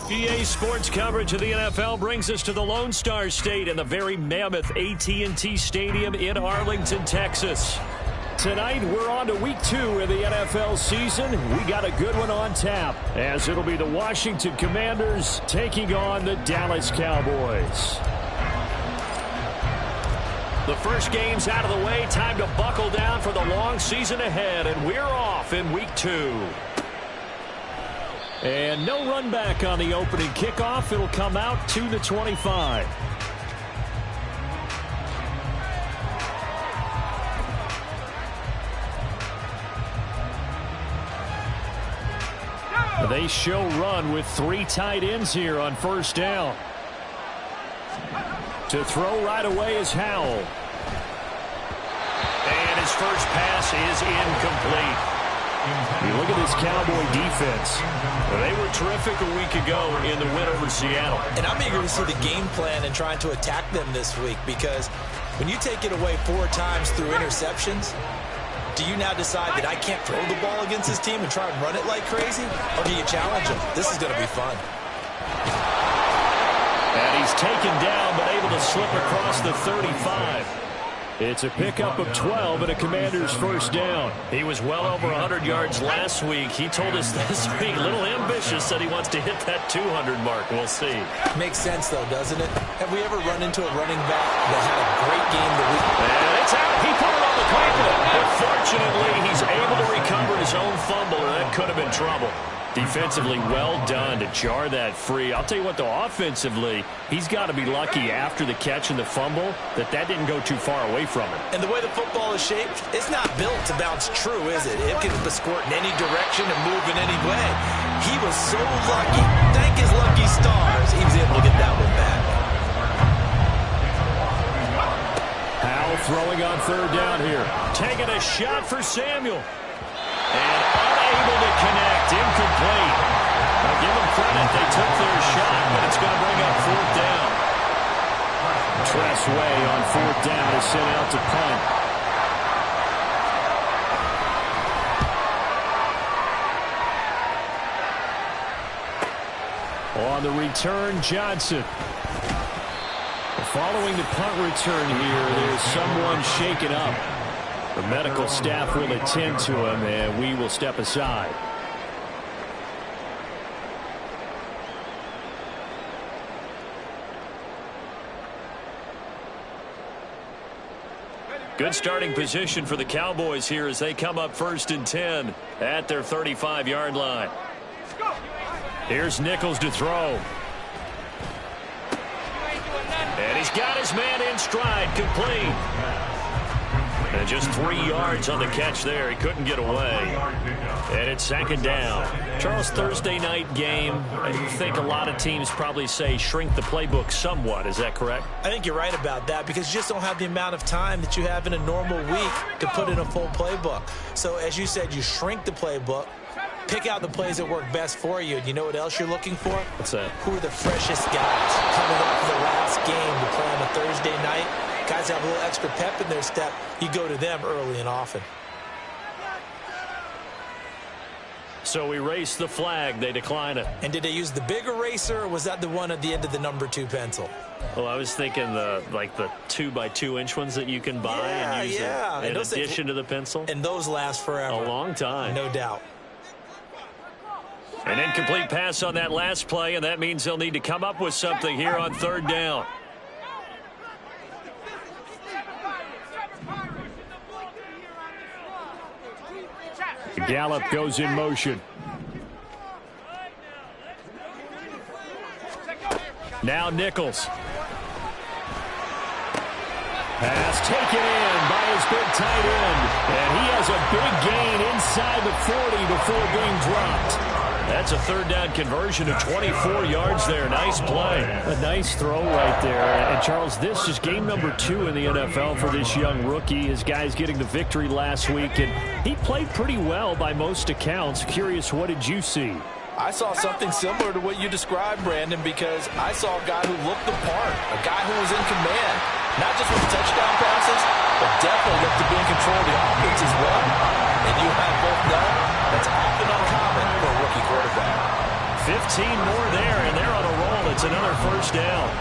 EA Sports coverage of the NFL brings us to the Lone Star State and the very mammoth AT&T Stadium in Arlington, Texas. Tonight, we're on to week 2 of the NFL season. We got a good one on tap, as it'll be the Washington Commanders taking on the Dallas Cowboys. The first game's out of the way. Time to buckle down for the long season ahead, and we're off in week 2. And no run back on the opening kickoff. It'll come out to the 25. They show run with 3 tight ends here on first down. To throw right away is Howell. And his first pass is incomplete. You look at this Cowboy defense. They were terrific a week ago in the win over Seattle. And I'm eager to see the game plan and trying to attack them this week, because when you take it away 4 times through interceptions, do you now decide that I can't throw the ball against this team and try and run it like crazy? Or do you challenge them? This is going to be fun. And he's taken down, but able to slip across the 35. It's a pickup of 12 and a Commander's first down. He was well over 100 yards last week. He told us this week, a little ambitious, that he wants to hit that 200 mark. We'll see. Makes sense, though, doesn't it? Have we ever run into a running back that had a great game the week? And it's out. He put it on the carpet. But fortunately, he's able to recover his own fumble, and that could have been trouble. Defensively, well done to jar that free. I'll tell you what, though, offensively, he's got to be lucky after the catch and the fumble that didn't go too far away from him. And the way the football is shaped, it's not built to bounce true, is it? It can squirt in any direction and move in any way. He was so lucky. Thank his lucky stars, he was able to get that one back. Howell throwing on third down here. Taking a shot for Samuel. And unable to connect, incomplete. I'll give them credit, they took their shot, but it's going to bring up fourth down. Tress Way on fourth down is sent out to punt. On the return, Johnson. Following the punt return here, there's someone shaken up. The medical staff will attend to him, and we will step aside. Good starting position for the Cowboys here as they come up 1st and 10 at their 35-yard line. Here's Nichols to throw. And he's got his man in stride, complete. And just 3 yards on the catch there. He couldn't get away. And it's 2nd down. Charles, Thursday night game, I think a lot of teams probably say shrink the playbook somewhat. Is that correct? I think you're right about that, because you just don't have the amount of time that you have in a normal week to put in a full playbook. So, as you said, you shrink the playbook, pick out the plays that work best for you. And you know what else you're looking for? What's that? Who are the freshest guys coming off of the last game to play on a Thursday night? Guys have a little extra pep in their step. You go to them early and often. So we race the flag. They decline it. And did they use the big eraser, or was that the one at the end of the number 2 pencil? Well, I was thinking the 2x2-inch ones that you can buy and use in addition to the pencil. And those last forever. A long time. No doubt. An incomplete pass on that last play, and that means they'll need to come up with something here on 3rd down. Gallup goes in motion. Now Nichols. Pass taken in by his big tight end. And he has a big gain inside the 40 before being dropped. That's a third down conversion of 24 yards there. Nice play. A nice throw right there. And, Charles, this is game number 2 in the NFL for this young rookie. His guys getting the victory last week, and he played pretty well by most accounts. Curious, what did you see? I saw something similar to what you described, Brandon, because I saw a guy who looked the part, a guy who was in command, not just with touchdown passes, but definitely looked to be in control of the offense as well. And you and I both know that's often uncommon for a rookie quarterback. 15 more there, and they're on a roll. It's another first down.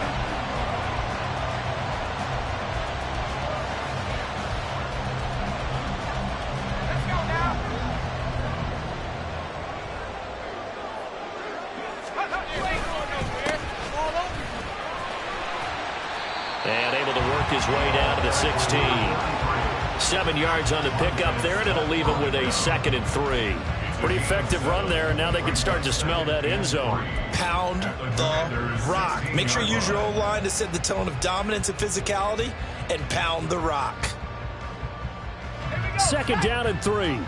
And able to work his way down to the 16. 7 yards on the pickup there, and it'll leave him with a 2nd and 3. Pretty effective run there, and now they can start to smell that end zone. Pound the rock. Make sure you use your O-line to set the tone of dominance and physicality, and pound the rock. 2nd down and 3.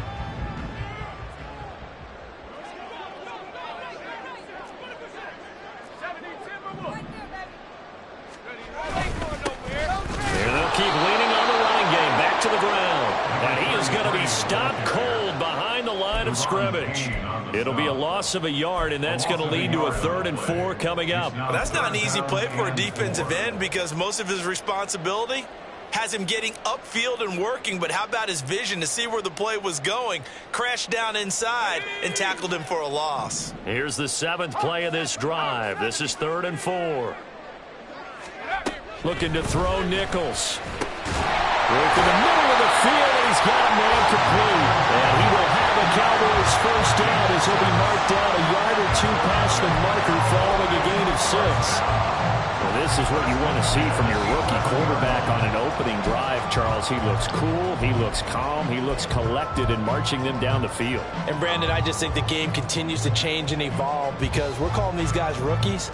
Keep leaning on the running game, back to the ground. And he is going to be stopped cold behind the line of scrimmage. It'll be a loss of a yard, and that's going to lead to a 3rd and 4 coming up. Well, that's not an easy play for a defensive end because most of his responsibility has him getting upfield and working, but how about his vision to see where the play was going, crashed down inside, and tackled him for a loss. Here's the 7th play of this drive. This is 3rd and 4. Looking to throw Nichols. Work in the middle of the field, and he's got a man complete. And he will have a Cowboys first down as he'll be marked down a yard or 2 past the marker following a gain of 6. Well, this is what you want to see from your rookie quarterback on an opening drive, Charles. He looks cool, he looks calm, he looks collected in marching them down the field. And, Brandon, I just think the game continues to change and evolve because we're calling these guys rookies.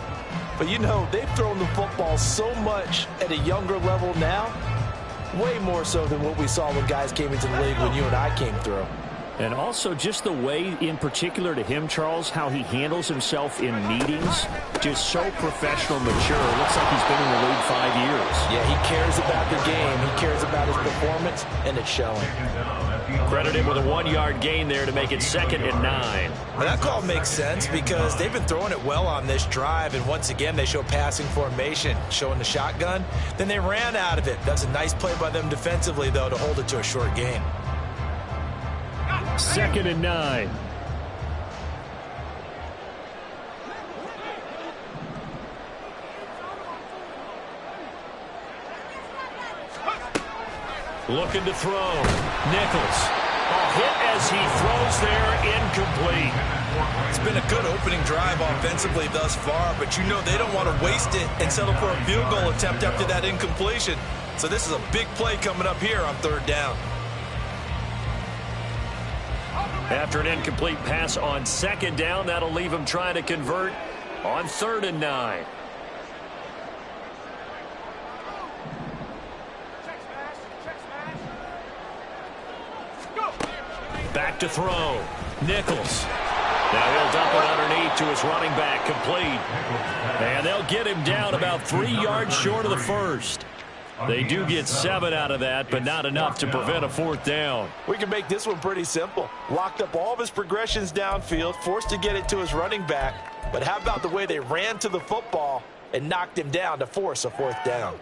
But, you know, they've thrown the football so much at a younger level now, way more so than what we saw when guys came into the league when you and I came through. And also just the way, in particular to him, Charles, how he handles himself in meetings, just so professional, mature. It looks like he's been in the league 5 years. Yeah, he cares about the game. He cares about his performance, and it's showing. Credit him with a 1-yard gain there to make it 2nd and 9. Well, that call makes sense because they've been throwing it well on this drive, and once again, they show passing formation, showing the shotgun. Then they ran out of it. That's a nice play by them defensively, though, to hold it to a short gain. 2nd and 9. Looking to throw. Nichols. A hit as he throws there, incomplete. It's been a good opening drive offensively thus far, but you know they don't want to waste it and settle for a field goal attempt after that incompletion. So this is a big play coming up here on 3rd down. After an incomplete pass on 2nd down, that'll leave him trying to convert on 3rd and 9. Back to throw. Nichols. Now he'll dump it underneath to his running back, complete. And they'll get him down about 3 yards short of the first. They do get 7 out of that, but not enough to prevent a 4th down. We can make this one pretty simple. Locked up all of his progressions downfield, forced to get it to his running back. But how about the way they ran to the football and knocked him down to force a 4th down?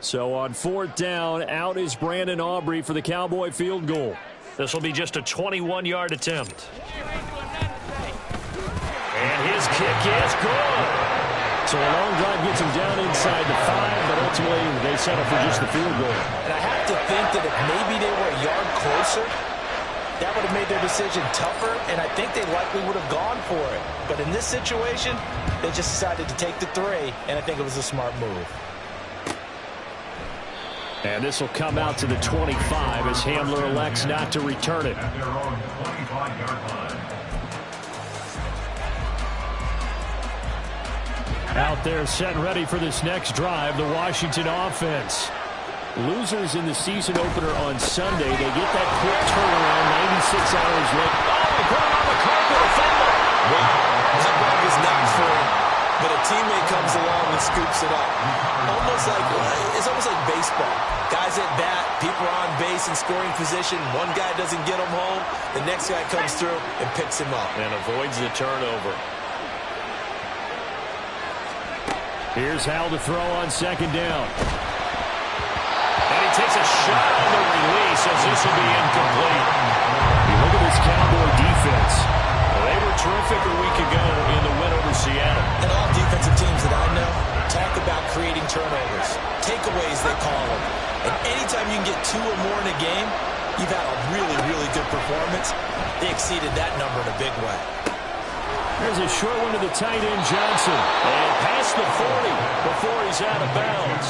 So on 4th down, out is Brandon Aubrey for the Cowboy field goal. This will be just a 21-yard attempt. And his kick is good. So a long drive gets him down inside the 5, but ultimately they settle for just the field goal. And I have to think that if maybe they were a yard closer, that would have made their decision tougher, and I think they likely would have gone for it. But in this situation, they just decided to take the 3, and I think it was a smart move. And this will come out to the 25 as Hamler elects not to return it. Out there set ready for this next drive, the Washington offense. Losers in the season opener on Sunday. They get that quick turnaround 96 hours later. Oh, put him on the carpet, a fumble. Wow, that ball is not full, but a teammate comes along and scoops it up. It's almost like baseball. Guys at bat, people are on base in scoring position. One guy doesn't get him home. The next guy comes through and picks him up. And avoids the turnover. Here's Howell to throw on second down. And he takes a shot on the release as this will be incomplete. You look at this Cowboy defense. They were terrific a week ago in the win over Seattle. And all defensive teams that I know talk about creating turnovers. Takeaways, they call them. And anytime you can get 2 or more in a game, you've had a really, really good performance. They exceeded that number in a big way. There's a short one to the tight end, Johnson. And past the 40 before he's out of bounds.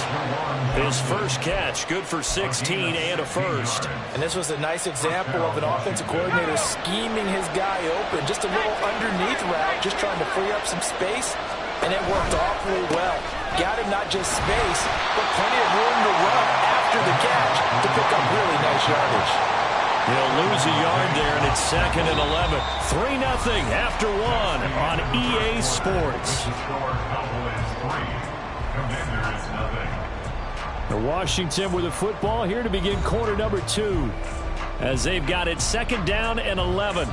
His first catch, good for 16 and a first. And this was a nice example of an offensive coordinator scheming his guy open. Just a little underneath route, just trying to free up some space. And it worked awfully well. Got him not just space, but plenty of room to run after the catch to pick up really nice yardage. He'll lose a yard there, and it's 2nd and 11. 3-0 after 1 on EA Sports. The Washington with the football here to begin quarter number 2 as they've got it 2nd down and 11.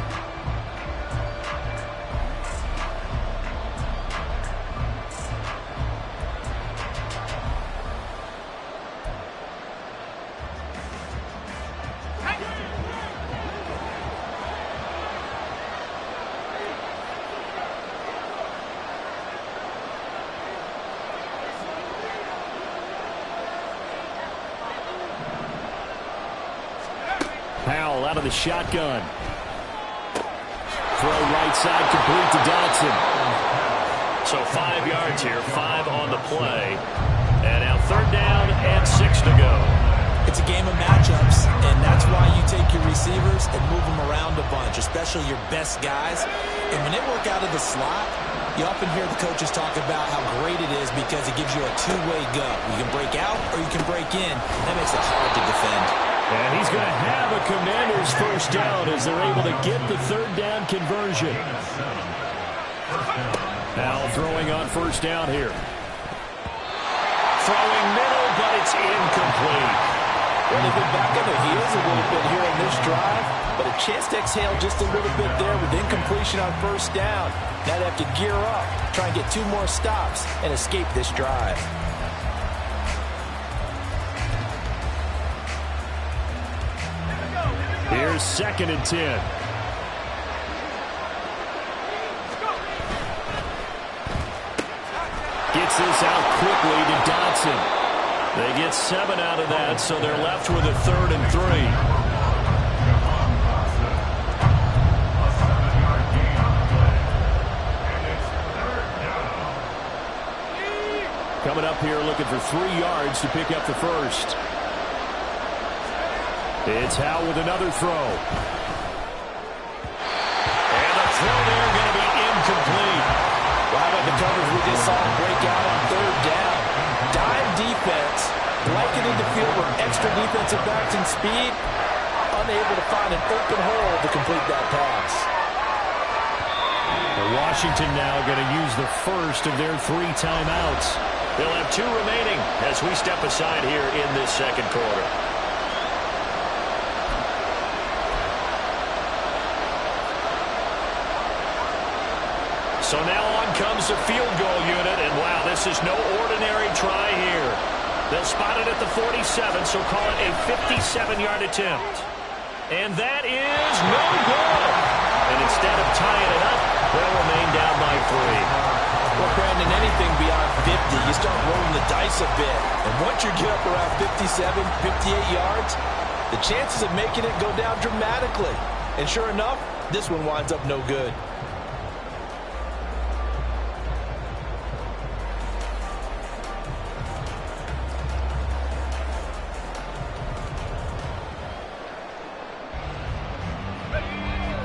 Howell out of the shotgun. Throw right side complete to Dodson. So 5 yards here, 5 on the play. And now 3rd down and 6 to go. It's a game of matchups, and that's why you take your receivers and move them around a bunch, especially your best guys. And when they work out of the slot, you often hear the coaches talk about how great it is because it gives you a two-way go. You can break out or you can break in. That makes it hard to defend. And he's going to have a Commanders first down as they're able to get the 3rd down conversion. Now throwing on first down here. Throwing middle, but it's incomplete. Well, they've been back on their heels a little bit here in this drive, but a chance to exhale just a little bit there with incompletion on first down. Now they have to gear up, try and get 2 more stops, and escape this drive. Here's 2nd and 10. Gets this out quickly to Dodson. They get 7 out of that, so they're left with a 3rd and 3. Coming up here looking for 3 yards to pick up the first. It's Howell with another throw. And the throw there going to be incomplete. Well, how about the coverage we just saw him break out on 3rd down? Dime defense, blanketed the field with extra defensive backs and speed, unable to find an open hole to complete that pass. Washington now going to use the first of their 3 timeouts. They'll have 2 remaining as we step aside here in this 2nd quarter. So now on comes the field goal unit, and wow, this is no ordinary try here. They'll spot it at the 47, so call it a 57-yard attempt. And that is no good. And instead of tying it up, they'll remain down by 3. Well, Brandon, anything beyond 50, you start rolling the dice a bit. And once you get up around 57, 58 yards, the chances of making it go down dramatically. And sure enough, this one winds up no good.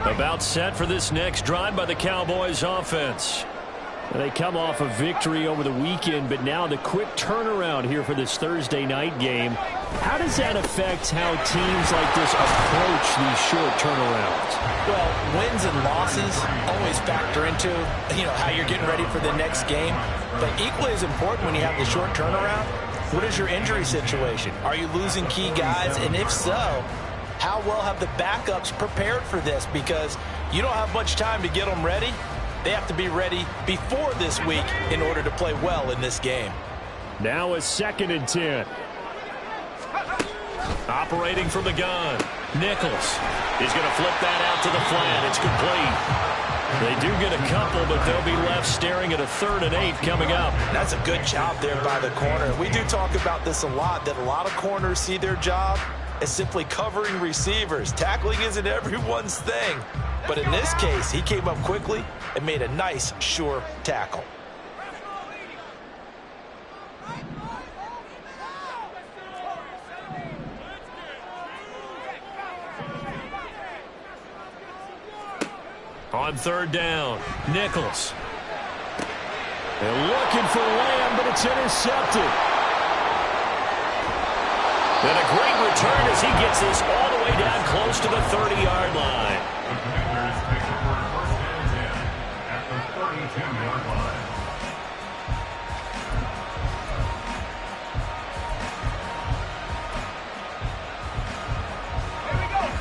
About set for this next drive by the Cowboys offense. They come off a victory over the weekend, but now the quick turnaround here for this Thursday night game. How does that affect how teams like this approach these short turnarounds? Well, wins and losses always factor into, how you're getting ready for the next game. But equally as important when you have the short turnaround, what is your injury situation? Are you losing key guys? And if so, how well have the backups prepared for this? Because you don't have much time to get them ready. They have to be ready before this week in order to play well in this game. Now a 2nd and 10. Operating from the gun. Nichols. He's going to flip that out to the flat. It's complete. They do get a couple, but they'll be left staring at a 3rd and 8 coming up. That's a good job there by the corner. We do talk about this a lot, that a lot of corners see their job as simply covering receivers. Tackling isn't everyone's thing. But in this case, he came up quickly and made a nice, sure tackle. On 3rd down, Nichols. They're looking for Lamb, but it's intercepted. And a great return as he gets this all the way down close to the 30-yard line.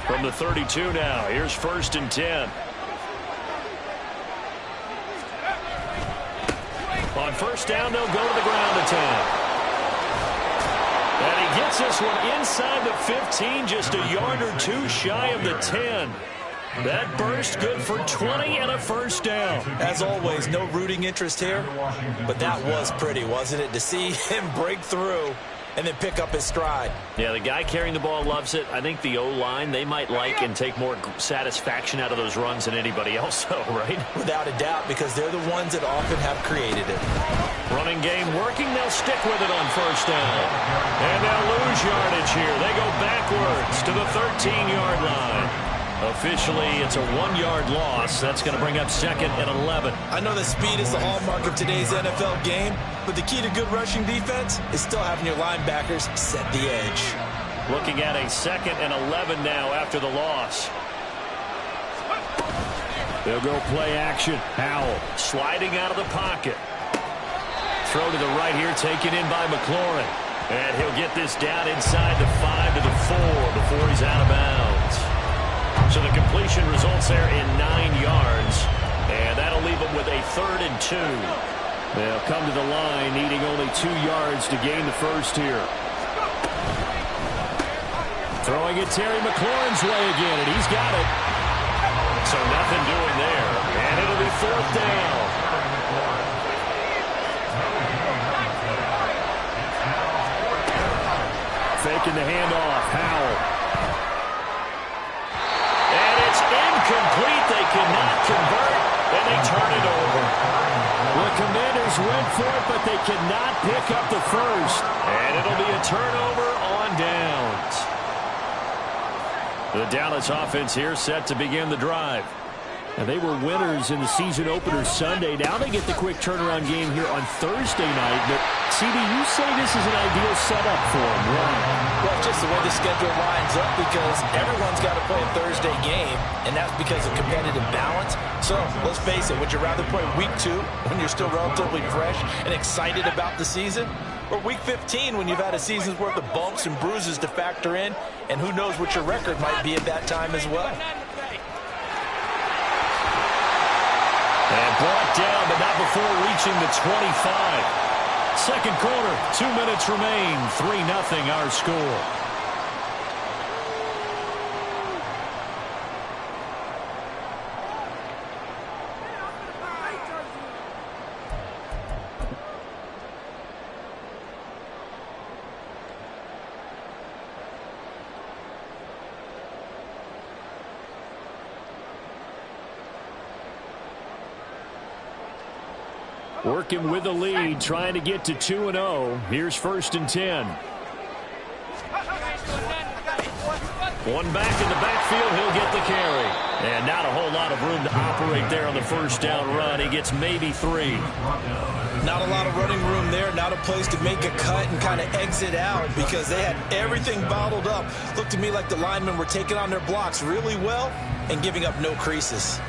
From the 32 now, here's 1st and 10. On 1st down, they'll go to the ground attack. And he gets this one inside the 15, just a yard or 2 shy of the 10. That burst good for 20 and a 1st down. As always, no rooting interest here, but that was pretty, wasn't it? To see him break through and then pick up his stride. Yeah, the guy carrying the ball loves it. I think the O-line, they might like and take more satisfaction out of those runs than anybody else, though, right? Without a doubt, because they're the ones that often have created it. Running game working. They'll stick with it on 1st down. And they'll lose yardage here. They go backwards to the 13-yard line. Officially, it's a 1-yard loss. That's going to bring up 2nd and 11. I know that speed is the hallmark of today's NFL game, but the key to good rushing defense is still having your linebackers set the edge. Looking at a 2nd and 11 now after the loss. They'll go play action. Howell sliding out of the pocket. Throw to the right here, taken in by McLaurin. And he'll get this down inside the 5 to the 4 before he's out of bounds. So the completion results there in 9 yards. And that'll leave them with a 3rd and 2. They'll come to the line needing only 2 yards to gain the 1st here. Throwing it Terry McLaurin's way again, and he's got it. So nothing doing there. And it'll be 4th down. Faking the handoff. Howell. And it's incomplete. They cannot convert, and they turn it over. The Commanders went for it, but they cannot pick up the 1st. And it'll be a turnover on downs. The Dallas offense here set to begin the drive. And they were winners in the season opener Sunday. Now they get the quick turnaround game here on Thursday night. But, CD, you say this is an ideal setup for them, right? Well, just the way the schedule lines up, because everyone's got to play a Thursday game, and that's because of competitive balance. So, let's face it, would you rather play Week 2 when you're still relatively fresh and excited about the season? Or Week 15 when you've had a season's worth of bumps and bruises to factor in, and who knows what your record might be at that time as well? And brought down, but not before reaching the 25. Second quarter, 2 minutes remain. 3-0 our score. Working with the lead, trying to get to 2-0. Here's 1st and 10. One back in the backfield, he'll get the carry. And not a whole lot of room to operate there on the first down run. He gets maybe 3. Not a lot of running room there, not a place to make a cut and kind of exit out because they had everything bottled up. Looked to me like the linemen were taking on their blocks really well and giving up no creases.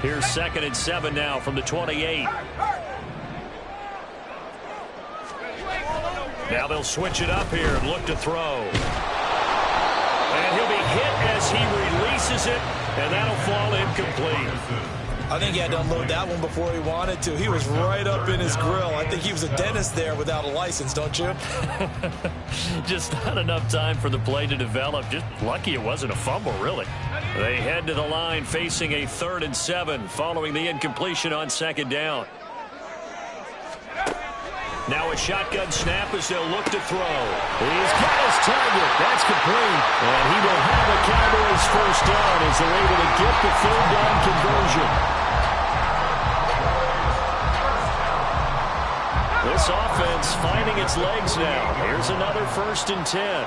Here's 2nd and 7 now from the 28. Now they'll switch it up here and look to throw. And he'll be hit as he releases it, and that'll fall incomplete. I think he had to unload that one before he wanted to. He was right up in his grill. I think he was a dentist there without a license, don't you? Just not enough time for the play to develop. Just lucky it wasn't a fumble, really. They head to the line facing a 3rd and 7 following the incompletion on 2nd down. Now a shotgun snap as they'll look to throw. He's got his target. That's complete. And he will have a Cowboys first down as they're able to get the 3rd down conversion. This offense finding its legs now. Here's another 1st and 10.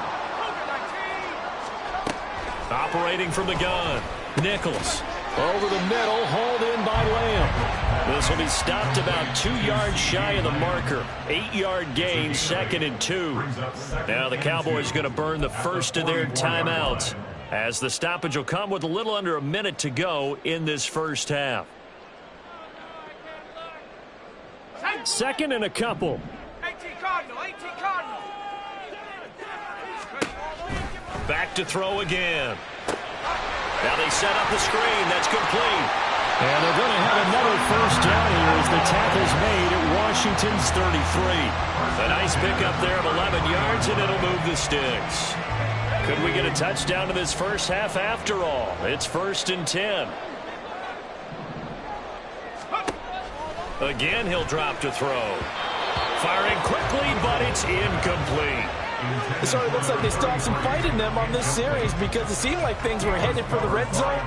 Operating from the gun. Nichols over the middle, hauled in by Lamb. This will be stopped about 2 yards shy of the marker. 8-yard gain, 2nd and 2. Now the Cowboys going to burn the first of their timeouts as the stoppage will come with a little under a minute to go in this first half. 2nd and a couple. 18 Cardinal, 18 Cardinal. Back to throw again. Now they set up the screen. That's complete. And they're going to have another first down here as the tackle's made at Washington's 33. A nice pickup there of 11 yards, and it'll move the sticks. Could we get a touchdown in this first half after all? It's 1st and 10. Again, he'll drop to throw. Firing quickly, but it's incomplete. It sort of looks like they still have some fight in them on this series because it seemed like things were headed for the red zone.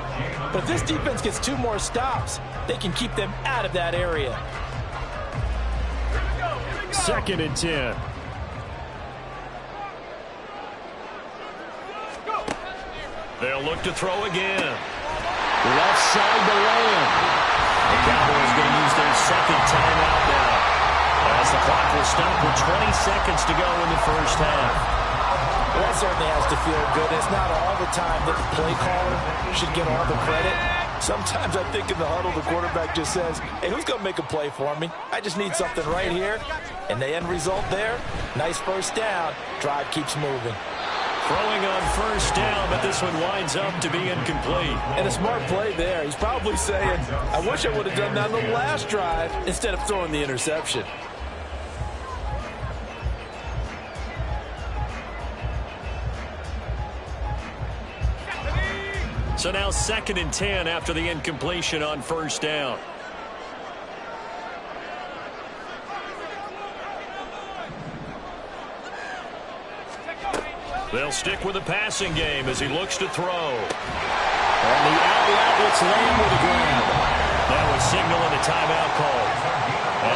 But if this defense gets 2 more stops, they can keep them out of that area. 2nd and 10. They'll look to throw again. Left side to Lamb. The Cowboys going to use their 2nd timeout now, as the clock will stop with 20 seconds to go in the first half. Well, that certainly has to feel good. It's not all the time that the play caller should get all the credit. Sometimes I think in the huddle, the quarterback just says, hey, who's going to make a play for me? I just need something right here. And the end result there, nice first down. Drive keeps moving. Throwing on first down, but this one winds up to be incomplete. And a smart play there. He's probably saying, I wish I would have done that on the last drive instead of throwing the interception. So now 2nd and 10 after the incompletion on first down. They'll stick with the passing game as he looks to throw. And the out route, it's Lamb with a grab. That was signaling a timeout call,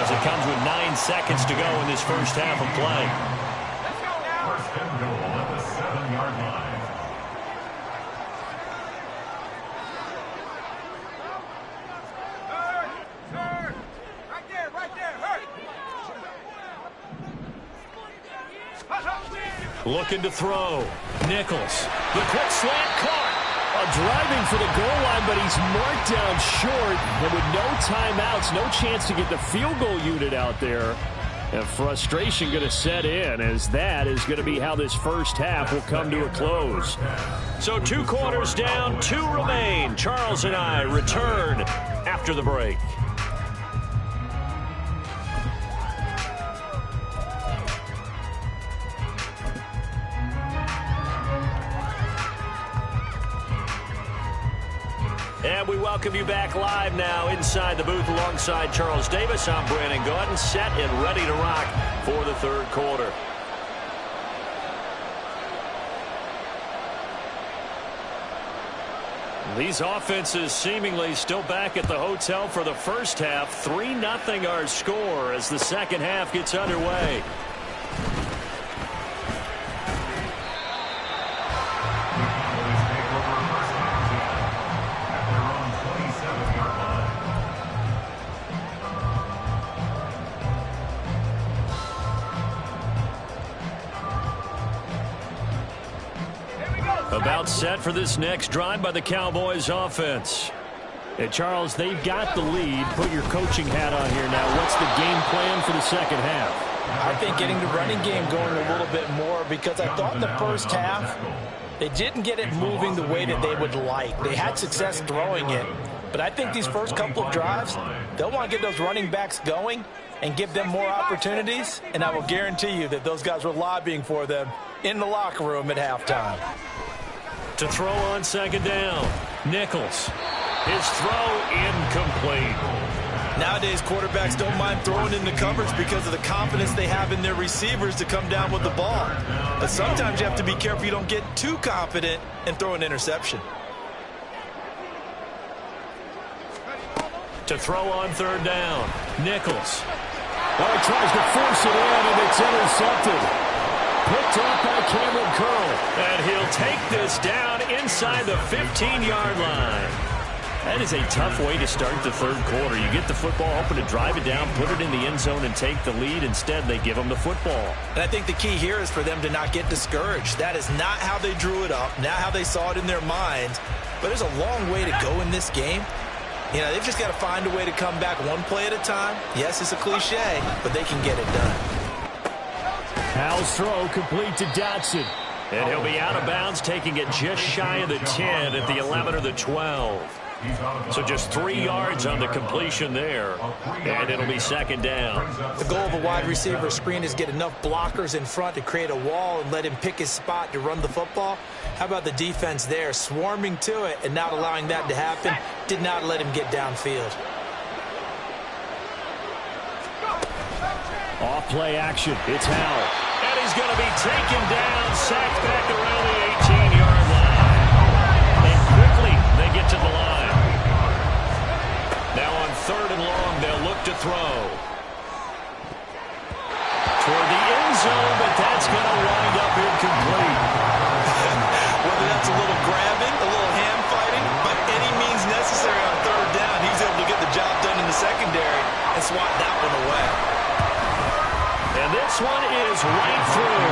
as it comes with 9 seconds to go in this first half of play. First and goal at the 7-yard line. Looking to throw. Nichols. The quick slant caught. Driving for the goal line, but he's marked down short. And with no timeouts, no chance to get the field goal unit out there. And frustration going to set in, as that is going to be how this first half will come to a close. So 2 quarters down, 2 remain. Charles and I return after the break. And we welcome you back live now inside the booth alongside Charles Davis. I'm Brandon Gaudin, set and ready to rock for the 3rd quarter. These offenses seemingly still back at the hotel for the first half. 3-0 our score as the second half gets underway. About set for this next drive by the Cowboys offense. And Charles, they've got the lead. Put your coaching hat on here now. What's the game plan for the second half? I think getting the running game going a little bit more, because I thought in the first half they didn't get it moving the way that they would like. They had success throwing it, but I think these first couple of drives, they'll want to get those running backs going and give them more opportunities, and I will guarantee you that those guys were lobbying for them in the locker room at halftime. To throw on second down, Nichols. His throw incomplete. Nowadays, quarterbacks don't mind throwing into coverage because of the confidence they have in their receivers to come down with the ball. But sometimes you have to be careful you don't get too confident and throw an interception. To throw on third down, Nichols. Oh, he tries to force it in, and it's intercepted. Picked up by Cameron Curl. And he'll take this down inside the 15-yard line. That is a tough way to start the third quarter. You get the football, hoping to drive it down, put it in the end zone, and take the lead. Instead, they give them the football. And I think the key here is for them to not get discouraged. That is not how they drew it up, not how they saw it in their minds. But there's a long way to go in this game. You know, they've just got to find a way to come back one play at a time. Yes, it's a cliche, but they can get it done. Howell's throw complete to Dotson. And he'll be out of bounds, taking it just shy of the 10 at the 11 or the 12. So just 3 yards on the completion there, and it'll be second down. The goal of a wide receiver screen is get enough blockers in front to create a wall and let him pick his spot to run the football. How about the defense there, swarming to it and not allowing that to happen? Did not let him get downfield. Off play action, it's Howell. And he's going to be taken down, sacked back around the 18-yard line. And quickly they get to the line. Now on third and long, they'll look to throw. Toward the end zone, but that's going to wind up incomplete. Whether that's a little grabbing, a little hand fighting, by any means necessary on third down, he's able to get the job done in the secondary and swat that one away. And this one is right through,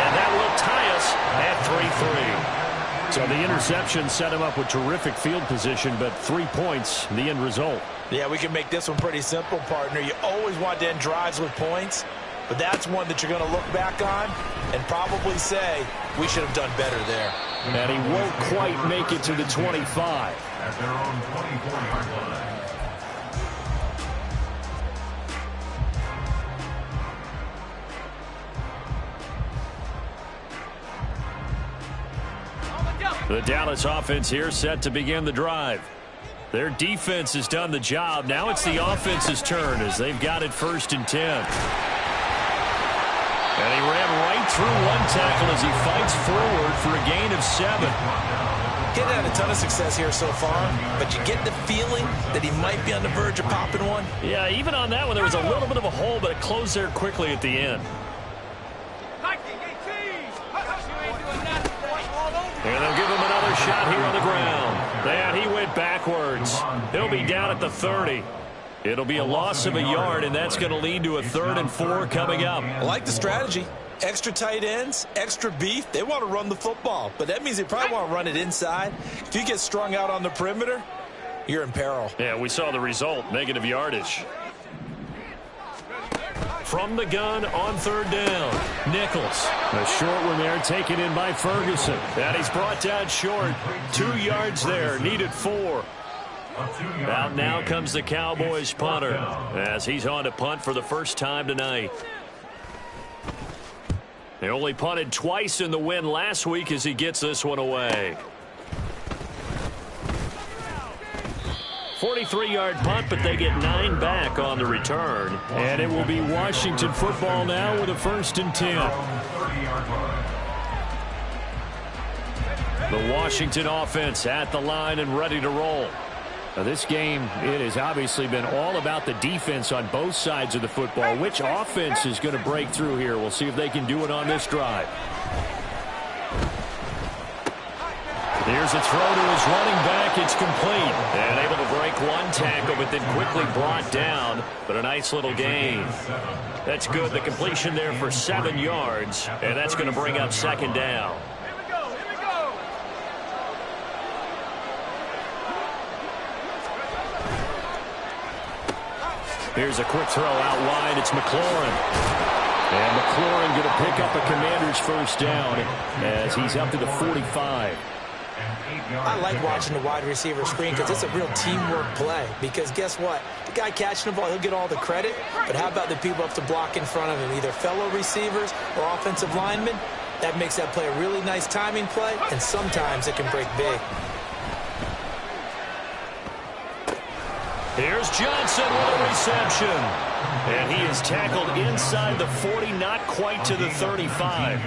and that will tie us at 3-3. So the interception set him up with terrific field position, but 3 points, the end result. Yeah, we can make this one pretty simple, partner. You always want to end drives with points, but that's one that you're going to look back on and probably say, we should have done better there. And he won't quite make it to the 25. At their own 24-yard line. The Dallas offense here set to begin the drive. Their defense has done the job. Now it's the offense's turn as they've got it 1st and 10. And he ran right through one tackle as he fights forward for a gain of 7. He hasn't had a ton of success here so far, but you get the feeling that he might be on the verge of popping one. Yeah, even on that one, there was a little bit of a hole, but it closed there quickly at the end. And they'll give him another shot here on the ground. And he went backwards. He'll be down at the 30. It'll be a loss of a yard, and that's going to lead to a 3rd and 4 coming up. I like the strategy. Extra tight ends, extra beef. They want to run the football, but that means they probably want to run it inside. If you get strung out on the perimeter, you're in peril. Yeah, we saw the result, negative yardage. From the gun on 3rd down, Nichols. A short one there, taken in by Ferguson. And he's brought down short. 2 yards there, needed 4. Out now comes the Cowboys punter as he's on to punt for the first time tonight. They only punted twice in the win last week as he gets this one away. 43-yard punt, but they get 9 back on the return. And it will be Washington football now with a 1st and 10. The Washington offense at the line and ready to roll. Now this game, it has obviously been all about the defense on both sides of the football. Which offense is going to break through here? We'll see if they can do it on this drive. Here's a throw to his running back. It's complete. And able to break one tackle, but then quickly brought down. But a nice little gain. That's good. The completion there for 7 yards. And that's going to bring up 2nd down. Here's a quick throw out wide. It's McLaurin. And McLaurin going to pick up a Commander's first down as he's up to the 45. I like watching the wide receiver screen because it's a real teamwork play. Because guess what? The guy catching the ball, he'll get all the credit. But how about the people up to block in front of him, either fellow receivers or offensive linemen? That makes that play a really nice timing play, and sometimes it can break big. Here's Johnson with a reception. And he is tackled inside the 40, not quite to the 35.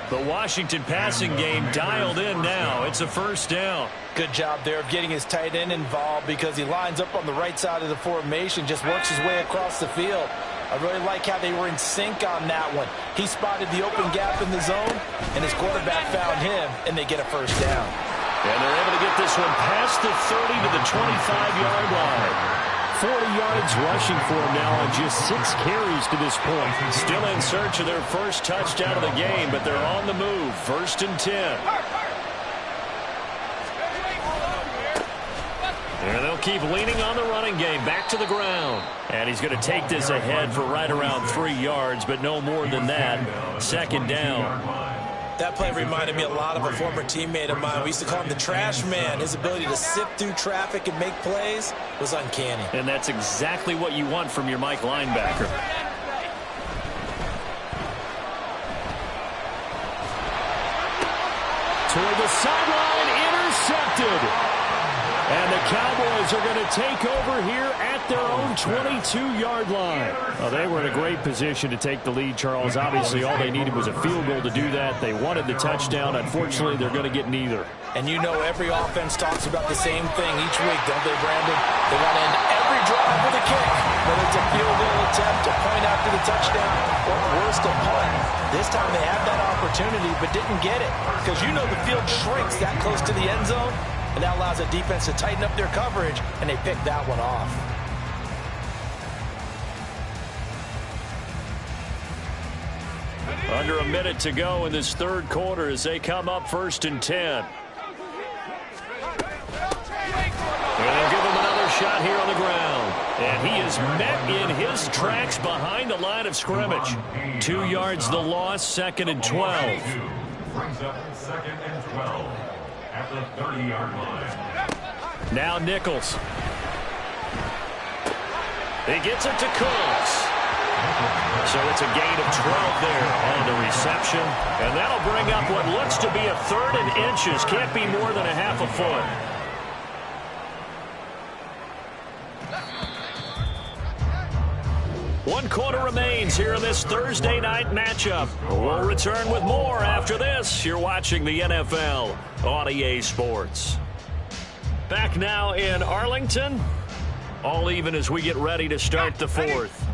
The Washington passing game dialed in now. It's a first down. Good job there of getting his tight end involved because he lines up on the right side of the formation, just works his way across the field. I really like how they were in sync on that one. He spotted the open gap in the zone, and his quarterback found him, and they get a first down. And they're able to get this one past the 30 to the 25-yard line. 40 yards rushing for him now on just 6 carries to this point. Still in search of their first touchdown of the game, but they're on the move. First and 10. And they'll keep leaning on the running game. Back to the ground. And he's going to take this ahead for right around 3 yards, but no more than that. Second down. That play reminded me a lot of a former teammate of mine. We used to call him the trash man. His ability to sift through traffic and make plays was uncanny. And that's exactly what you want from your Mike linebacker. Toward the sideline, intercepted. And the Cowboys are going to take over here at their own 22-yard line. Well, they were in a great position to take the lead, Charles. Obviously, all they needed was a field goal to do that. They wanted the touchdown. Unfortunately, they're going to get neither. And you know every offense talks about the same thing each week, don't they, Brandon? They want to end every drive with a kick, whether it's a field goal attempt, a point after the touchdown, or worse, a punt. This time they had that opportunity but didn't get it because you know the field shrinks that close to the end zone. And that allows the defense to tighten up their coverage, and they pick that one off. Under a minute to go in this third quarter as they come up first and 10. And they'll give him another shot here on the ground. And he is met in his tracks behind the line of scrimmage. 2 yards the loss, second and 12. Brings up second and 12. At the 30-yard line. Now Nichols. He gets it to Cooks. So it's a gain of 12 there on the reception. And that'll bring up what looks to be a third and inches. Can't be more than a half a foot. One quarter remains here in this Thursday night matchup. We'll return with more after this. You're watching the NFL on EA Sports. Back now in Arlington. All even as we get ready to start the fourth.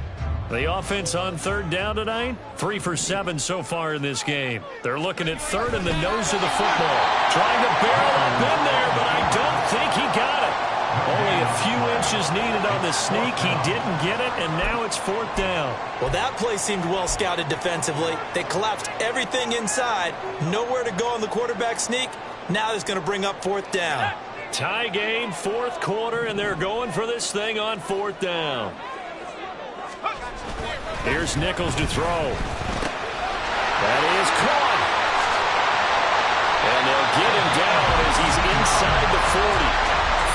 The offense on third down tonight, 3 for 7 so far in this game. They're looking at third in the nose of the football. Trying to barrel up in there, but I don't think he got it. Only a few inches needed on the sneak. He didn't get it, and now it's fourth down. Well, that play seemed well scouted defensively. They collapsed everything inside. Nowhere to go on the quarterback sneak. Now it's going to bring up fourth down. Tie game, fourth quarter, and they're going for this thing on fourth down. Here's Nichols to throw. That is caught. And they'll get him down as he's inside the 40.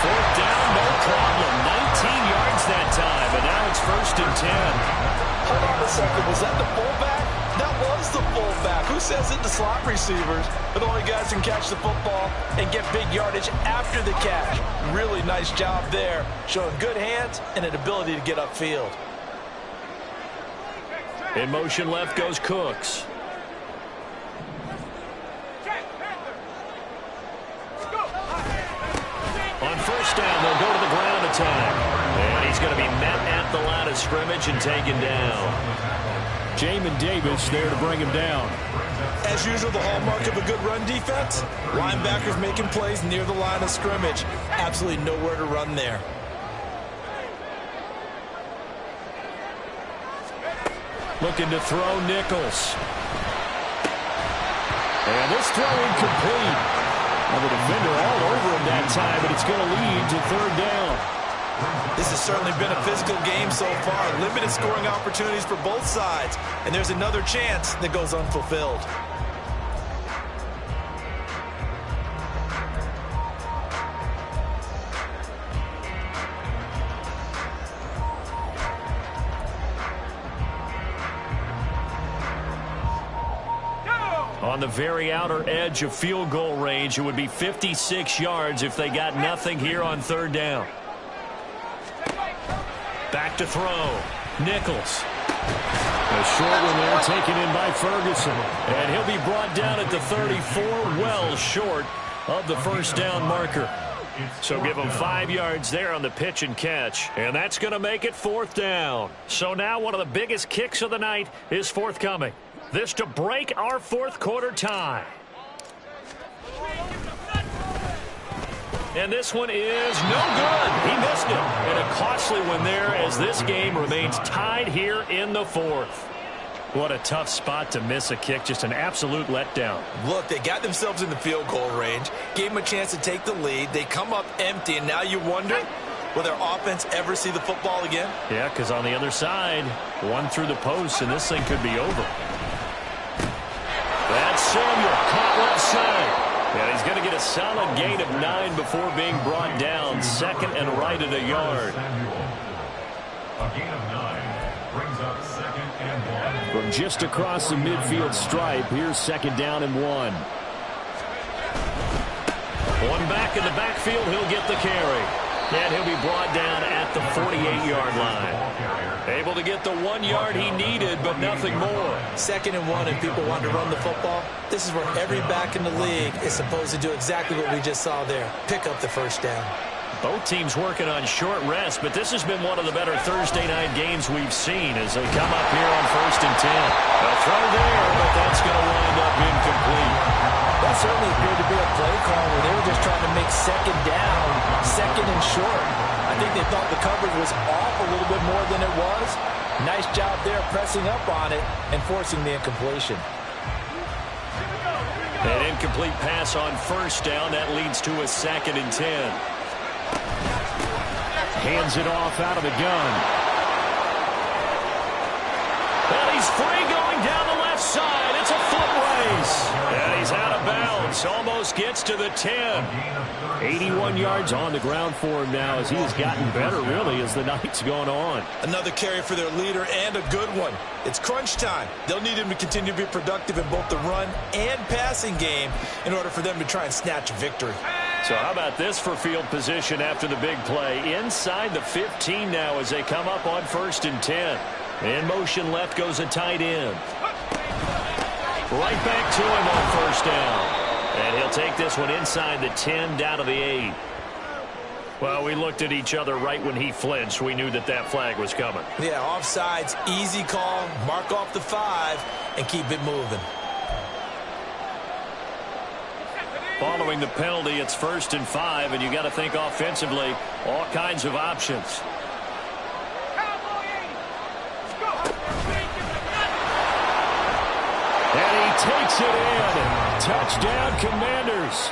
Fourth down, no problem. 19 yards that time, and now it's first and 10. Hold on a second. Was that the fullback? That was the fullback. Who says it to slot receivers? But the only guys can catch the football and get big yardage after the catch. Really nice job there, showing good hands and an ability to get upfield. In motion left goes Cooks. On first down, they'll go to the ground attack. And he's going to be met at the line of scrimmage and taken down. Jamin Davis there to bring him down. As usual, the hallmark of a good run defense, linebackers making plays near the line of scrimmage. Absolutely nowhere to run there. Looking to throw Nichols. And this throw incomplete. Well, the defender all over him that time, but it's going to lead to third down. This has certainly been a physical game so far. Limited scoring opportunities for both sides. And there's another chance that goes unfulfilled. On the very outer edge of field goal range, it would be 56 yards if they got nothing here on third down. Back to throw. Nichols. A short one there taken in by Ferguson. And he'll be brought down at the 34, well short of the first down marker. So give him 5 yards there on the pitch and catch. And that's going to make it fourth down. So now one of the biggest kicks of the night is forthcoming. This to break our fourth quarter tie. And this one is no good. He missed it. And a costly one there as this game remains tied here in the fourth. What a tough spot to miss a kick. Just an absolute letdown. Look, they got themselves in the field goal range, gave them a chance to take the lead. They come up empty, and now you wonder, will their offense ever see the football again? Yeah, because on the other side, one through the post, and this thing could be over. That's Samuel, caught left side. And he's going to get a solid gain of 9 before being brought down. Second and right at a yard. A gain of 9 brings up second and 1. From just across the midfield stripe, here's second down and 1. One back in the backfield, he'll get the carry. And he'll be brought down at the 48-yard line. Able to get the 1 yard he needed, but nothing more. Second and 1, and people want to run the football. This is where every back in the league is supposed to do exactly what we just saw there. Pick up the first down. Both teams working on short rest, but this has been one of the better Thursday night games we've seen as they come up here on first and 10. A throw there, but that's going to wind up incomplete. That certainly appeared to be a play call where they were just trying to make second down, second and short. I think they thought the coverage was off a little bit more than it was. Nice job there pressing up on it and forcing the incompletion. An incomplete pass on first down. That leads to a second and 10. Hands it off out of the gun. And he's free going down the left side. It's a foot race. And he's out of bounds. Almost gets to the 10. 81 yards on the ground for him now as he has gotten better, really, as the night's gone on. Another carry for their leader and a good one. It's crunch time. They'll need him to continue to be productive in both the run and passing game in order for them to try and snatch a victory. So how about this for field position after the big play? Inside the 15 now as they come up on first and 10. In motion left goes a tight end. Right back to him on first down. And he'll take this one inside the 10 down to the 8. Well, we looked at each other right when he flinched. We knew that that flag was coming. Yeah, offsides, easy call, mark off the 5, and keep it moving. Following the penalty, it's first and 5, and you got to think offensively, all kinds of options. And he takes it in. Touchdown, Commanders.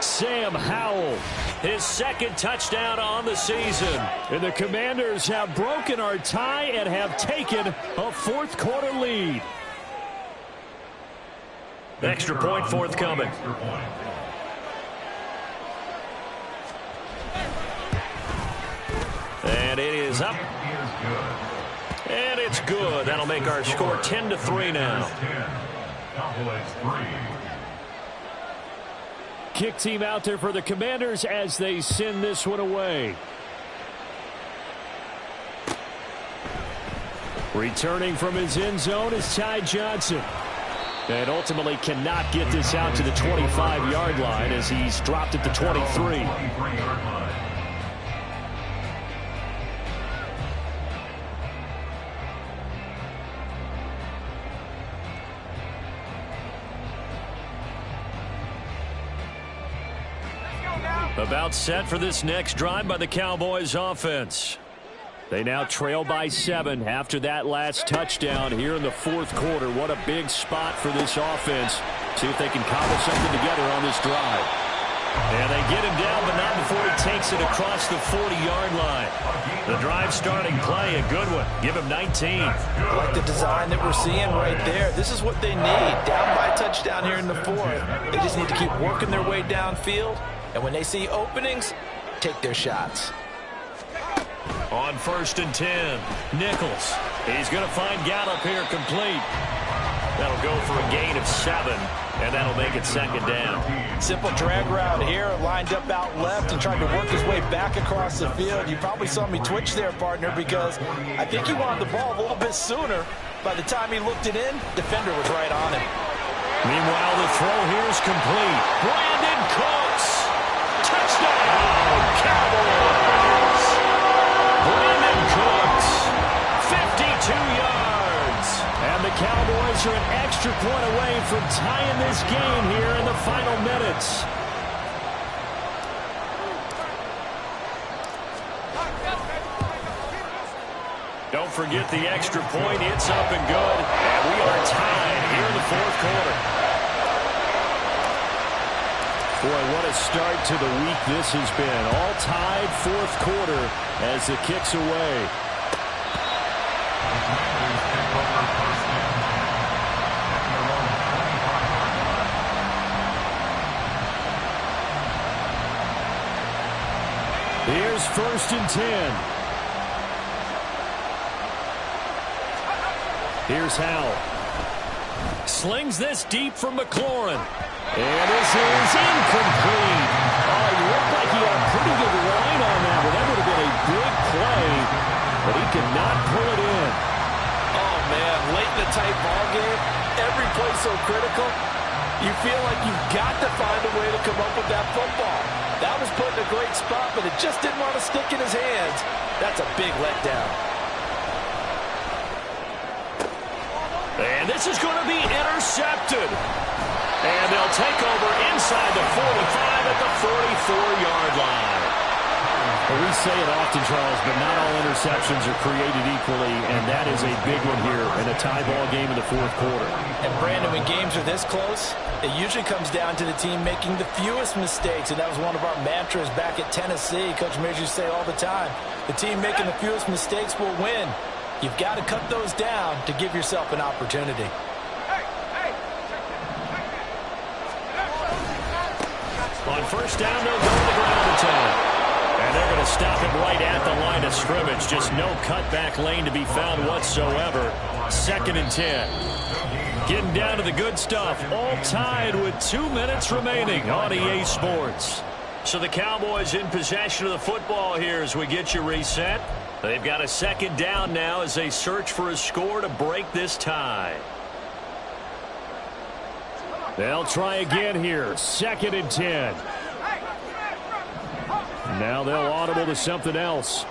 Sam Howell, his second touchdown on the season. And the Commanders have broken our tie and have taken a fourth quarter lead. Extra point forthcoming. And it is up. And it's good. That'll make our score 10-3 now. Kick team out there for the Commanders as they send this one away. Returning from his end zone is Ty Johnson. And ultimately cannot get this out to the 25-yard line as he's dropped at the 23. About set for this next drive by the Cowboys offense. They now trail by 7 after that last touchdown here in the fourth quarter. What a big spot for this offense. See if they can cobble something together on this drive. And they get him down, but not before he takes it across the 40-yard line. The drive starting play, a good one. Give him 19. I like the design that we're seeing right there. This is what they need. Down by a touchdown here in the fourth. They just need to keep working their way downfield. And when they see openings, take their shots. On 1st and 10, Nichols. He's going to find Gallup here complete. That'll go for a gain of 7, and that'll make it 2nd down. Simple drag route here, lined up out left and trying to work his way back across the field. You probably saw me twitch there, partner, because I think he wanted the ball a little bit sooner. By the time he looked it in, defender was right on him. Meanwhile, the throw here is complete. Brandon Cooks. Touchdown, Cowboys. Brandon Cooks, 52 yards. And the Cowboys are an extra point away from tying this game here in the final minutes. Don't forget the extra point. It's up and good. And we are tied here in the 4th quarter. Boy, what a start to the week this has been. All tied 4th quarter as the kick's away. Here's 1st and 10. Here's Howell. Slings this deep from McLaurin. And this is incomplete. Oh, he looked like he had a pretty good line on that, but that would have been a big play. But he could not pull it in. Oh, man, late in the tight ball game, every play so critical. You feel like you've got to find a way to come up with that football. That was put in a great spot, but it just didn't want to stick in his hands. That's a big letdown. And this is going to be intercepted. And they'll take over inside the 45 at the 44-yard line. Well, we say it often, Charles, but not all interceptions are created equally, and that is a big one here in a tie ball game in the 4th quarter. And, Brandon, when games are this close, it usually comes down to the team making the fewest mistakes, and that was one of our mantras back at Tennessee. Coach Mears used to say all the time, the team making the fewest mistakes will win. You've got to cut those down to give yourself an opportunity. On 1st down, they'll go to the ground attack. And they're going to stop him right at the line of scrimmage. Just no cutback lane to be found whatsoever. 2nd and 10. Getting down to the good stuff. All tied with 2 minutes remaining on EA Sports. So the Cowboys in possession of the football here as we get you reset. They've got a 2nd down now as they search for a score to break this tie. They'll try again here. 2nd and 10. Now they'll audible to something else.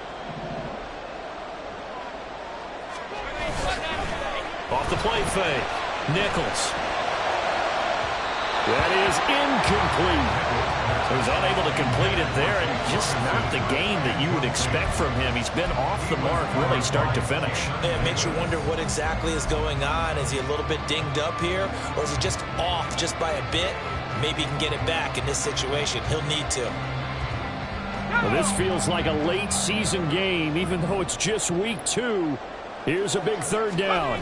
Off the play fake. Nichols. That is incomplete. He was unable to complete it there, and just not the game that you would expect from him. He's been off the mark really start to finish. It makes you wonder what exactly is going on. Is he a little bit dinged up here, or is he just off just by a bit? Maybe he can get it back in this situation. He'll need to. Well, this feels like a late season game, even though it's just week 2. Here's a big 3rd down.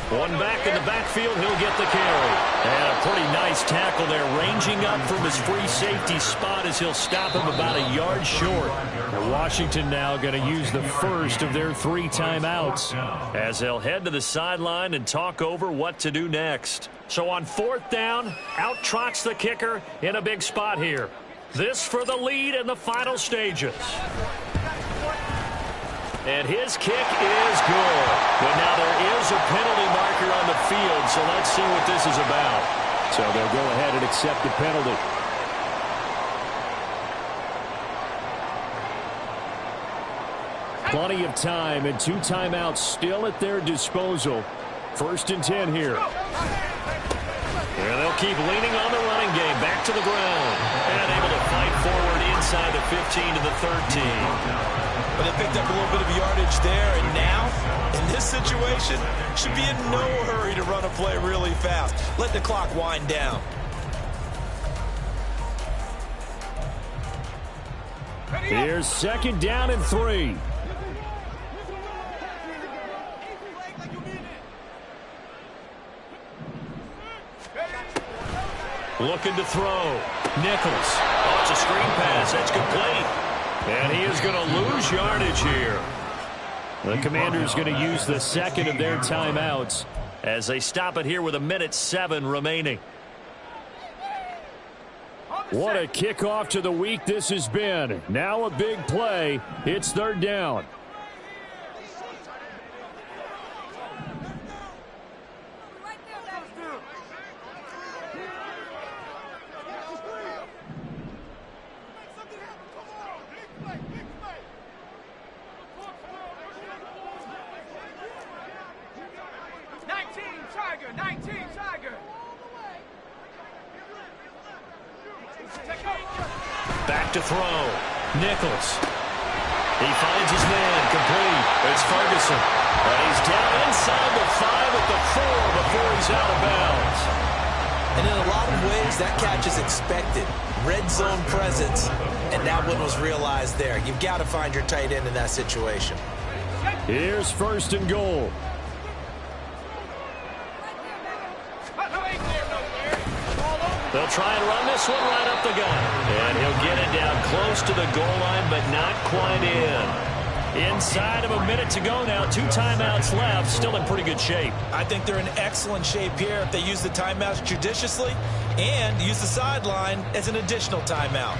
One back in the backfield, he'll get the carry. And a pretty nice tackle there, ranging up from his free safety spot as he'll stop him about a yard short. And Washington now going to use the first of their 3 timeouts as they'll head to the sideline and talk over what to do next. So on 4th down, out trots the kicker in a big spot here. This for the lead in the final stages. And his kick is good. But now there is a penalty marker on the field, so let's see what this is about. So they'll go ahead and accept the penalty. Plenty of time and 2 timeouts still at their disposal. 1st and 10 here. And they'll keep leaning on the running game. Back to the ground. And able to fight forward inside the 15 to the 13. But they picked up a little bit of yardage there, and now, in this situation, should be in no hurry to run a play really fast. Let the clock wind down. Here's 2nd down and 3. Looking to throw. Nichols. Oh, it's a screen pass. That's complete. And he is going to lose yardage here. The Commanders going to use the 2nd of their timeouts as they stop it here with 1:07 remaining. What a kickoff to the week this has been. Now a big play. It's 3rd down. Back to throw. Nichols. He finds his man. Complete. It's Ferguson. And he's down inside the 5 at the 4 before he's out of bounds. And in a lot of ways, that catch is expected. Red zone presence, and that one was realized there. You've got to find your tight end in that situation. Here's 1st and goal. They'll try and run this one right up the gut. And he'll get it down close to the goal line, but not quite in. Inside of 1 minute to go now. 2 timeouts left. Still in pretty good shape. I think they're in excellent shape here if they use the timeouts judiciously and use the sideline as an additional timeout.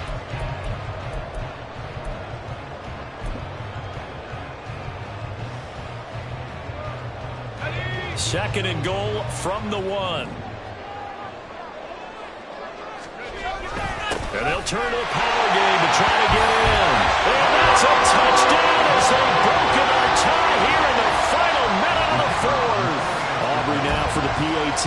Second and goal from the 1. And they'll turn to the power game to try to get in. And that's a touchdown as they've broken our tie here in the final minute of the 4th. Aubrey now for the PAT.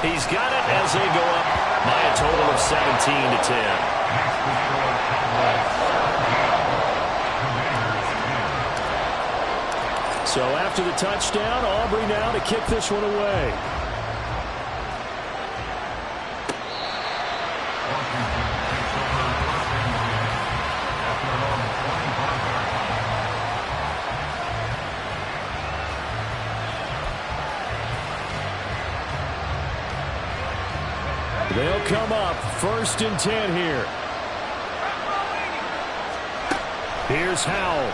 He's got it as they go up by a total of 17-10. So after the touchdown, Aubrey now to kick this one away. They'll come up 1st and 10 here. Here's Howell.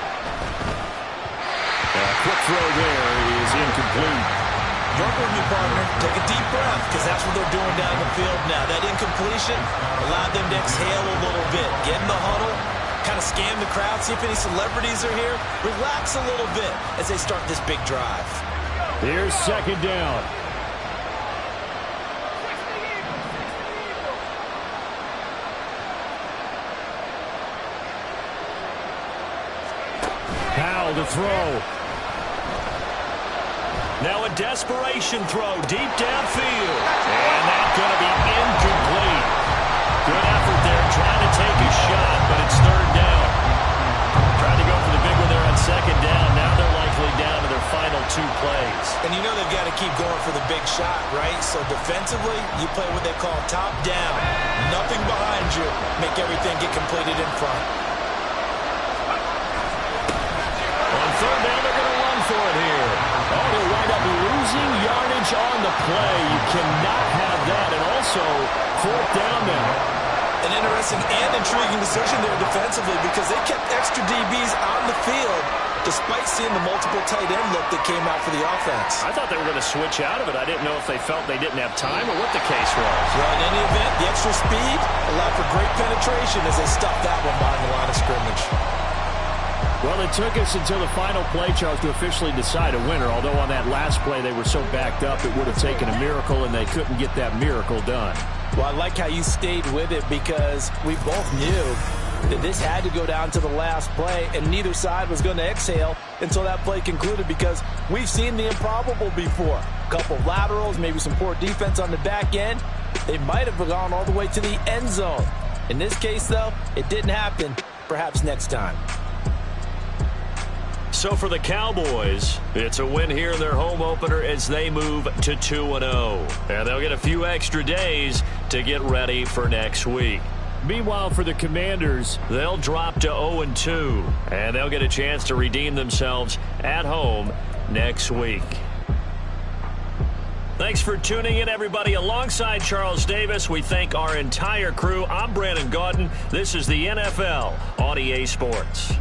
A quick throw there is incomplete. Work with me, partner. Take a deep breath, because that's what they're doing down the field now. That incompletion allowed them to exhale a little bit. Get in the huddle, kind of scan the crowd, see if any celebrities are here. Relax a little bit as they start this big drive. Here's 2nd down. Howell to throw. Now a desperation throw deep downfield. And that's going to be incomplete. Good effort there trying to take a shot, but it's 3rd down. Trying to go for the big one there on 2nd down. Now they're likely down to their final 2 plays. And you know they've got to keep going for the big shot, right? So defensively, you play what they call top down. Nothing behind you. Make everything get completed in front. On 3rd down, they're going to run for it here. Oh, they'll wind up losing yardage on the play. You cannot have that. And also, 4th down now. An interesting and intriguing decision there defensively because they kept extra DBs on the field despite seeing the multiple tight end look that came out for the offense. I thought they were going to switch out of it. I didn't know if they felt they didn't have time or what the case was. Well, in any event, the extra speed allowed for great penetration as they stuffed that one behind the line of scrimmage. Well, it took us until the final play, Charles, to officially decide a winner. Although on that last play they were so backed up, it would have taken a miracle, and they couldn't get that miracle done. Well, I like how you stayed with it because we both knew that this had to go down to the last play, and neither side was going to exhale until that play concluded because we've seen the improbable before. A couple of laterals, maybe some poor defense on the back end. They might have gone all the way to the end zone. In this case, though, it didn't happen. Perhaps next time. So for the Cowboys, it's a win here in their home opener as they move to 2-0. And they'll get a few extra days to get ready for next week. Meanwhile, for the Commanders, they'll drop to 0-2. And they'll get a chance to redeem themselves at home next week. Thanks for tuning in, everybody. Alongside Charles Davis, we thank our entire crew. I'm Brandon Gaudin. This is the NFL on EA Sports.